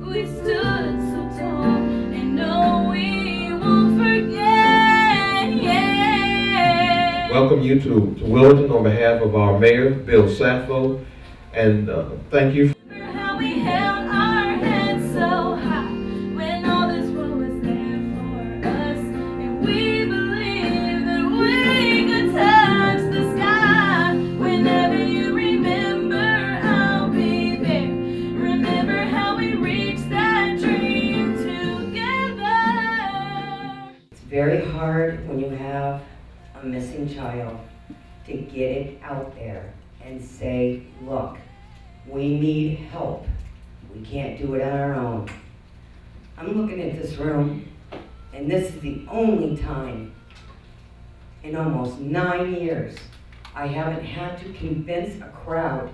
We stood so tall, and no, we won't forget. Yeah. Welcome you to Willerton on behalf of our mayor, Bill Saffold, and thank you. How we held our heads so high when all this world was there for us, and we believed that we could touch the sky. Whenever you remember, I'll be there. Remember how we reached that dream together. It's very hard when you have a missing child to get it out there and say, look, we need help. We can't do it on our own. I'm looking at this room, and this is the only time in almost 9 years I haven't had to convince a crowd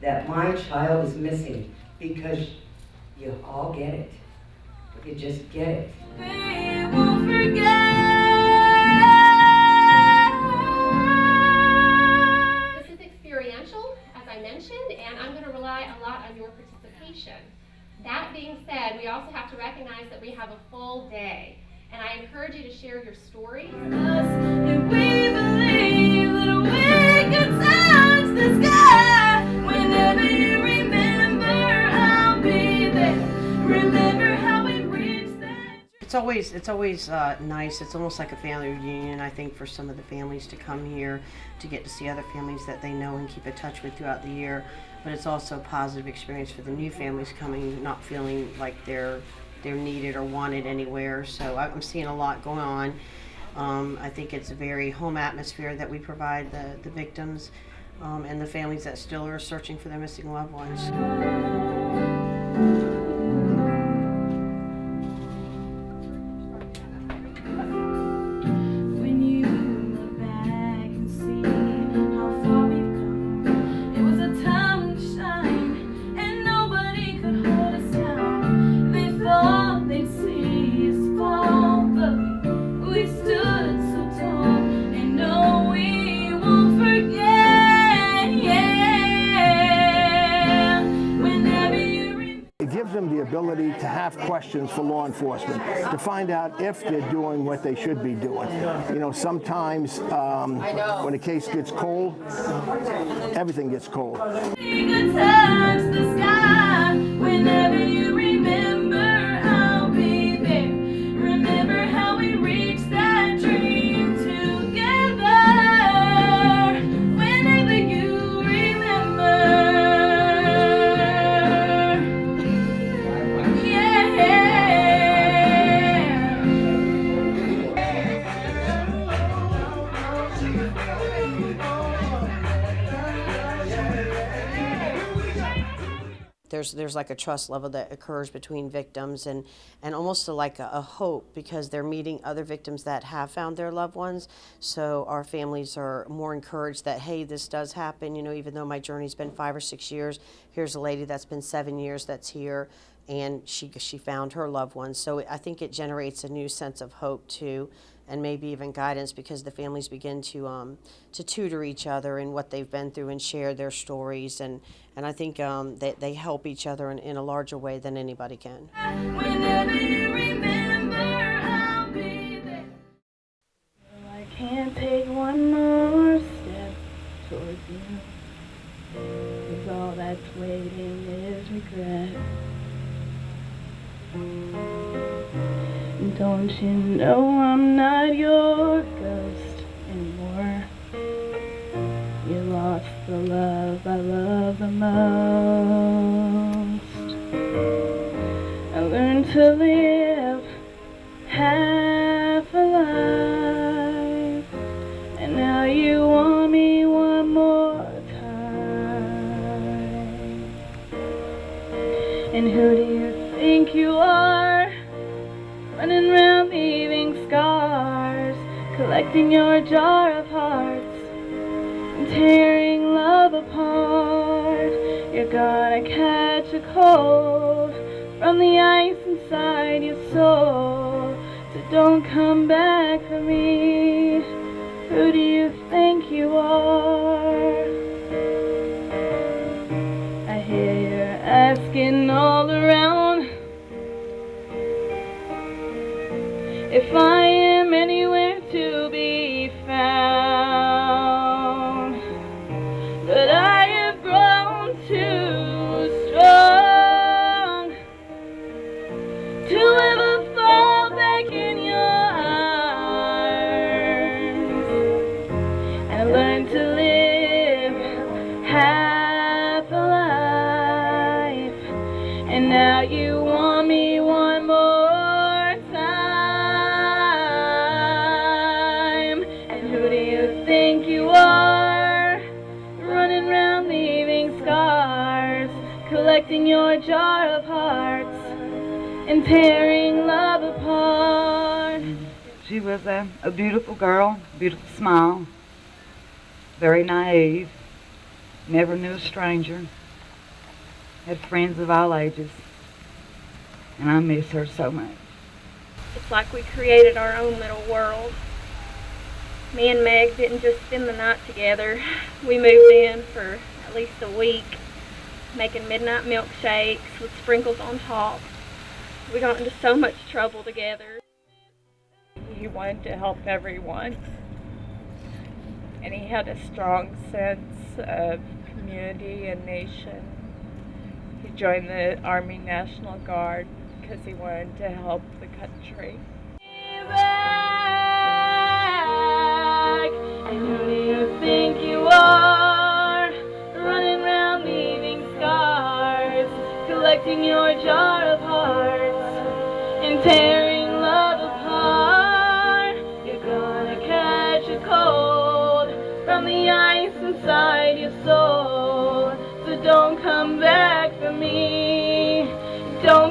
that my child is missing, because you all get it. You just get it. They won't forget. This is experiential, as I mentioned, and I'm going to rely a lot on your participation. That being said, we also have to recognize that we have a full day, and I encourage you to share your stories. And we believe that we could touch the sky. Whenever you remember, I'll be there. Remember how we reached that. It's always nice. It's almost like a family reunion, I think, for some of the families to come here to get to see other families that they know and keep in touch with throughout the year. But it's also a positive experience for the new families coming, not feeling like they're needed or wanted anywhere. So I'm seeing a lot going on. I think it's a very home atmosphere that we provide the victims and the families that still are searching for their missing loved ones. When you look back and see how far we've come, it was a time to shine, and nobody could hold us down. They thought they'd see us fall, but we stood so tall, and no, we won't forget. Yeah. Whenever you remember. It gives them the ability to have questions for law enforcement, to find out if they're doing what they should be doing. You know, sometimes when a case gets cold, everything gets cold. We could touch the sky. Whenever you remember, I'll be there. Remember how we reached that dream together. Whenever you remember. There's like a trust level that occurs between victims and almost like a hope, because they're meeting other victims that have found their loved ones. So our families are more encouraged that, hey, this does happen. You know, even though my journey's been 5 or 6 years, here's a lady that's been 7 years that's here, and she found her loved one. So I think it generates a new sense of hope too, and maybe even guidance, because the families begin to tutor each other in what they've been through and share their stories, and I think they help each other in a larger way than anybody can. Whenever you remember, I'll be there. I can't take one more step towards you, 'cause all that's waiting is regret. Don't you know I'm not your ghost anymore? You lost the love I love the most. I learned to live half alive, and now you want me one more time. And who do you think you are? Running around leaving scars, collecting your jar of hearts and tearing love apart. You're gonna catch a cold from the ice inside your soul, so don't come back for me. Who do you think you are? I hear you're asking all around, if I am anywhere to be found. But I have grown too strong to ever fall back in your arms. And I learned to live half a life, and now you want me one more time. And who do you think you are, running around leaving scars, collecting your jar of hearts and tearing love apart? She was a beautiful girl, beautiful smile, very naive, never knew a stranger, had friends of all ages, and I miss her so much. It's like we created our own little world. Me and Meg didn't just spend the night together. We moved in for at least a week, making midnight milkshakes with sprinkles on top. We got into so much trouble together. He wanted to help everyone, and he had a strong sense of community and nation. He joined the Army National Guard because he wanted to help the country. And who do you think you are, running around leaving scars, collecting your jar of hearts and tearing love apart? You're gonna catch a cold from the ice inside your soul, so don't come back for me. Don't